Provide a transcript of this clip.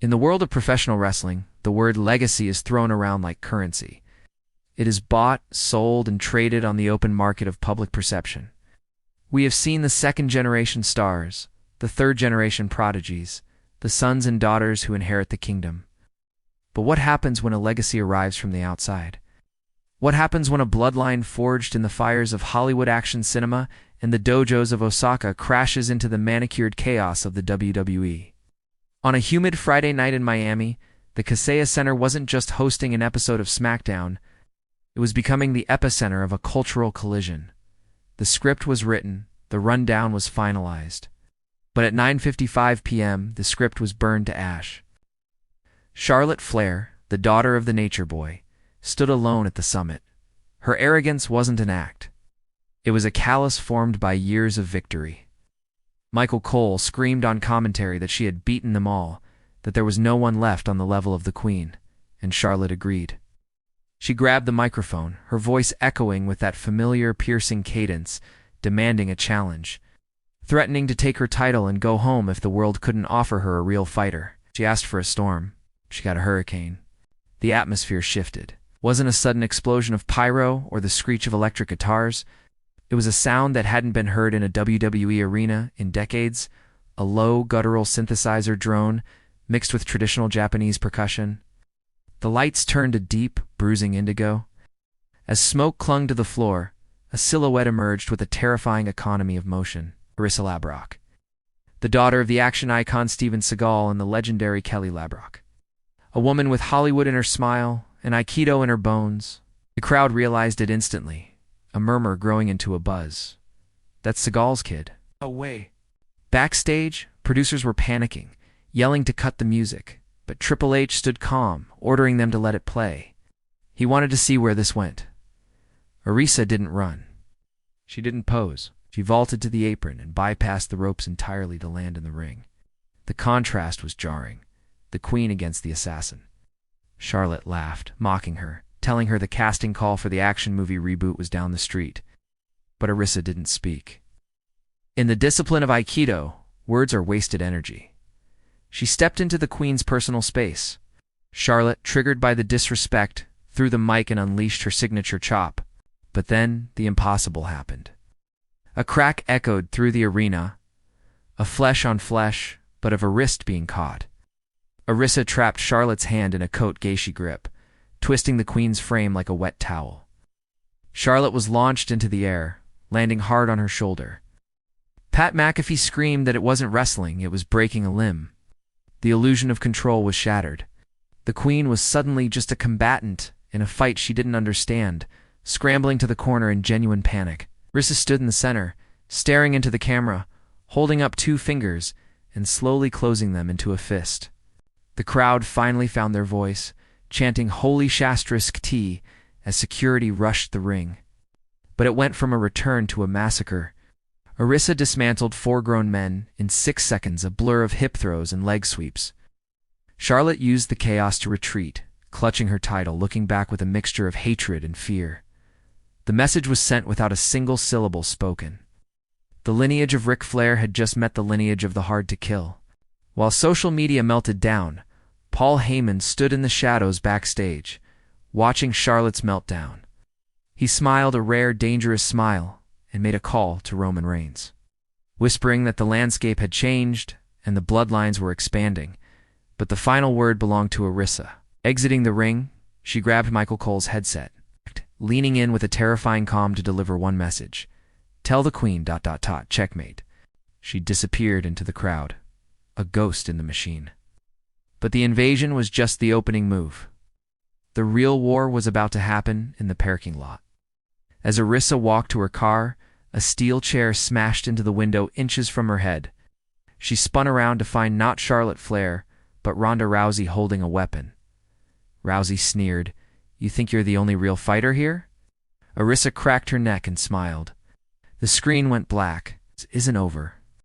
In the world of professional wrestling, the word legacy is thrown around like currency. It is bought, sold, and traded on the open market of public perception. We have seen the second-generation stars, the third-generation prodigies, the sons and daughters who inherit the kingdom. But what happens when a legacy arrives from the outside? What happens when a bloodline forged in the fires of Hollywood action cinema and the dojos of Osaka crashes into the manicured chaos of the WWE? On a humid Friday night in Miami, the Kaseya Center wasn't just hosting an episode of SmackDown, it was becoming the epicenter of a cultural collision. The script was written, the rundown was finalized. But at 9:55 p.m., the script was burned to ash. Charlotte Flair, the daughter of the Nature Boy, stood alone at the summit. Her arrogance wasn't an act. It was a callus formed by years of victory. Michael Cole screamed on commentary that she had beaten them all, that there was no one left on the level of the Queen, and Charlotte agreed. She grabbed the microphone, her voice echoing with that familiar, piercing cadence, demanding a challenge, threatening to take her title and go home if the world couldn't offer her a real fighter. She asked for a storm. She got a hurricane. The atmosphere shifted. It wasn't a sudden explosion of pyro or the screech of electric guitars. It was a sound that hadn't been heard in a WWE arena in decades, a low, guttural synthesizer drone mixed with traditional Japanese percussion. The lights turned a deep, bruising indigo. As smoke clung to the floor, a silhouette emerged with a terrifying economy of motion. Arissa LeBrock, the daughter of the action icon Steven Seagal and the legendary Kelly LeBrock. A woman with Hollywood in her smile and Aikido in her bones. The crowd realized it instantly, a murmur growing into a buzz. That's Seagal's kid. No way. Backstage, producers were panicking, yelling to cut the music, but Triple H stood calm, ordering them to let it play. He wanted to see where this went. Arissa didn't run. She didn't pose. She vaulted to the apron and bypassed the ropes entirely to land in the ring. The contrast was jarring. The Queen against the assassin. Charlotte laughed, mocking her, telling her the casting call for the action movie reboot was down the street. But Arissa didn't speak. In the discipline of Aikido, words are wasted energy. She stepped into the Queen's personal space. Charlotte, triggered by the disrespect, threw the mic and unleashed her signature chop. But then, the impossible happened. A crack echoed through the arena, a flesh on flesh, but of a wrist being caught. Arissa trapped Charlotte's hand in a coat geisha grip, twisting the Queen's frame like a wet towel. Charlotte was launched into the air, landing hard on her shoulder. Pat McAfee screamed that it wasn't wrestling, it was breaking a limb. The illusion of control was shattered. The Queen was suddenly just a combatant in a fight she didn't understand, scrambling to the corner in genuine panic. Arissa stood in the center, staring into the camera, holding up two fingers and slowly closing them into a fist. The crowd finally found their voice, chanting Holy Shastrisk Tea as security rushed the ring. But it went from a return to a massacre. Arissa dismantled four grown men in 6 seconds, a blur of hip throws and leg sweeps. Charlotte used the chaos to retreat, clutching her title, looking back with a mixture of hatred and fear. The message was sent without a single syllable spoken. The lineage of Ric Flair had just met the lineage of the Hard to Kill. While social media melted down, Paul Heyman stood in the shadows backstage, watching Charlotte's meltdown. He smiled a rare, dangerous smile and made a call to Roman Reigns, whispering that the landscape had changed and the bloodlines were expanding, but the final word belonged to Arissa. Exiting the ring, she grabbed Michael Cole's headset, leaning in with a terrifying calm to deliver one message. Tell the Queen, ... checkmate. She disappeared into the crowd, a ghost in the machine. But the invasion was just the opening move. The real war was about to happen in the parking lot. As Arissa walked to her car, a steel chair smashed into the window inches from her head. She spun around to find not Charlotte Flair, but Ronda Rousey holding a weapon. Rousey sneered, "You think you're the only real fighter here?" Arissa cracked her neck and smiled. The screen went black. It isn't over.